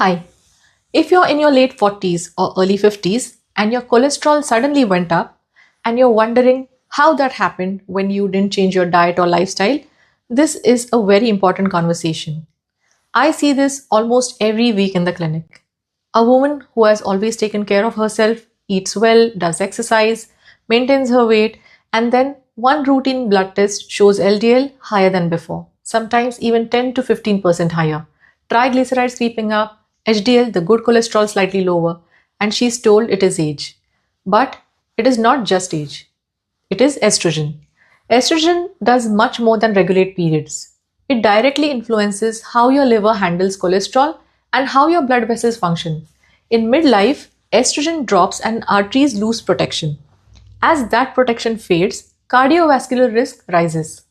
Hi, if you're in your late 40s or early 50s and your cholesterol suddenly went up and you're wondering how that happened when you didn't change your diet or lifestyle, this is a very important conversation. I see this almost every week in the clinic. A woman who has always taken care of herself, eats well, does exercise, maintains her weight, and then one routine blood test shows LDL higher than before, sometimes even 10 to 15% higher. Triglycerides creeping up, HDL, the good cholesterol, slightly lower, and she's told it is age. But it is not just age, it is estrogen. Estrogen does much more than regulate periods. It directly influences how your liver handles cholesterol and how your blood vessels function. In midlife, estrogen drops and arteries lose protection. As that protection fades, cardiovascular risk rises.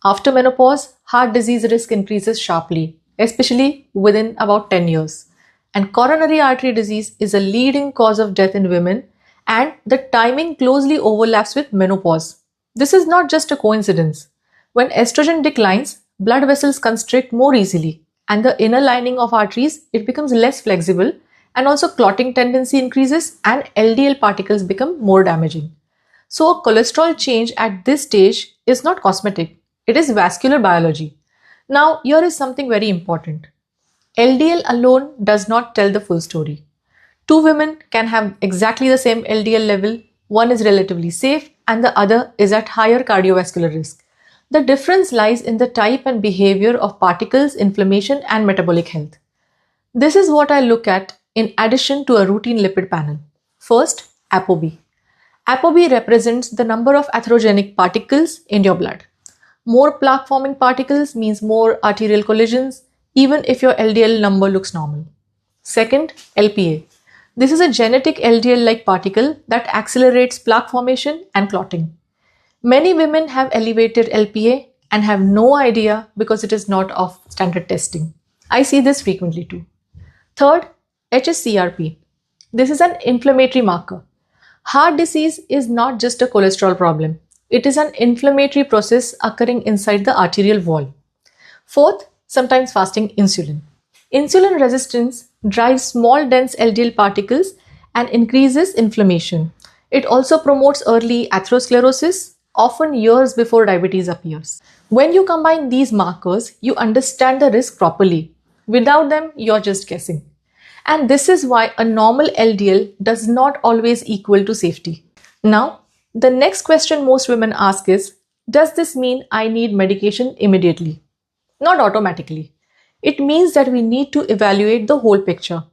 After menopause, heart disease risk increases sharply, especially within about 10 years. And coronary artery disease is a leading cause of death in women, and the timing closely overlaps with menopause. This is not just a coincidence. When estrogen declines, blood vessels constrict more easily, and the inner lining of arteries it becomes less flexible, and also clotting tendency increases, and LDL particles become more damaging. So, a cholesterol change at this stage is not cosmetic, it is vascular biology. Now, here is something very important. LDL alone does not tell the full story. Two women can have exactly the same LDL level, one is relatively safe, and the other is at higher cardiovascular risk. The difference lies in the type and behavior of particles, inflammation, and metabolic health. This is what I look at in addition to a routine lipid panel. First, ApoB. ApoB represents the number of atherogenic particles in your blood. More plaque forming particles means more arterial collisions, even if your LDL number looks normal. Second, LPA. This is a genetic LDL like particle that accelerates plaque formation and clotting. Many women have elevated LPA and have no idea because it is not of standard testing. I see this frequently too. Third, HSCRP. This is an inflammatory marker. Heart disease is not just a cholesterol problem. It is an inflammatory process occurring inside the arterial wall. Fourth, sometimes fasting insulin. Insulin resistance drives small dense LDL particles and increases inflammation. It also promotes early atherosclerosis, often years before diabetes appears. When you combine these markers, you understand the risk properly. Without them, you're just guessing. And this is why a normal LDL does not always equal to safety. Now, the next question most women ask is, does this mean I need medication immediately? Not automatically. It means that we need to evaluate the whole picture.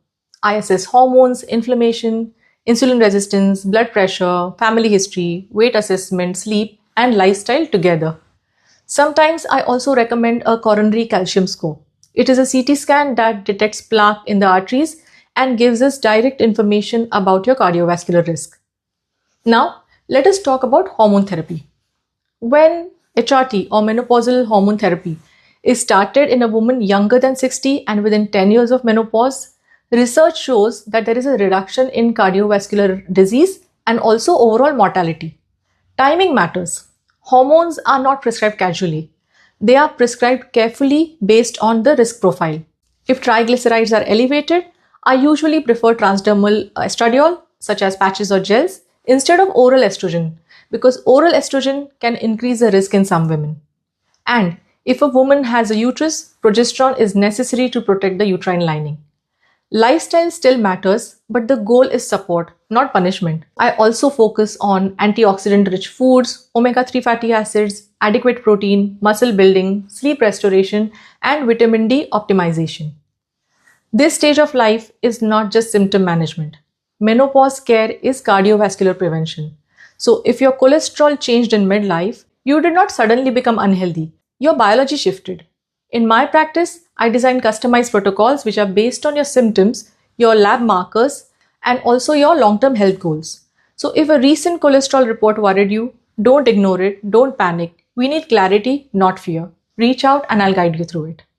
I assess hormones, inflammation, insulin resistance, blood pressure, family history, weight assessment, sleep, and lifestyle together. Sometimes I also recommend a coronary calcium score. It is a CT scan that detects plaque in the arteries and gives us direct information about your cardiovascular risk. Now, let us talk about hormone therapy. When HRT or menopausal hormone therapy is started in a woman younger than 60 and within 10 years of menopause, research shows that there is a reduction in cardiovascular disease and also overall mortality. Timing matters. Hormones are not prescribed casually. They are prescribed carefully based on the risk profile. If triglycerides are elevated, I usually prefer transdermal estradiol, such as patches or gels, instead of oral estrogen, because oral estrogen can increase the risk in some women. And if a woman has a uterus, progesterone is necessary to protect the uterine lining. Lifestyle still matters, but the goal is support, not punishment. I also focus on antioxidant-rich foods, omega-3 fatty acids, adequate protein, muscle building, sleep restoration, and vitamin D optimization. This stage of life is not just symptom management. Menopause care is cardiovascular prevention. So if your cholesterol changed in midlife, you did not suddenly become unhealthy. Your biology shifted. In my practice, I design customized protocols which are based on your symptoms, your lab markers, and also your long-term health goals. So if a recent cholesterol report worried you, don't ignore it, don't panic. We need clarity, not fear. Reach out and I'll guide you through it.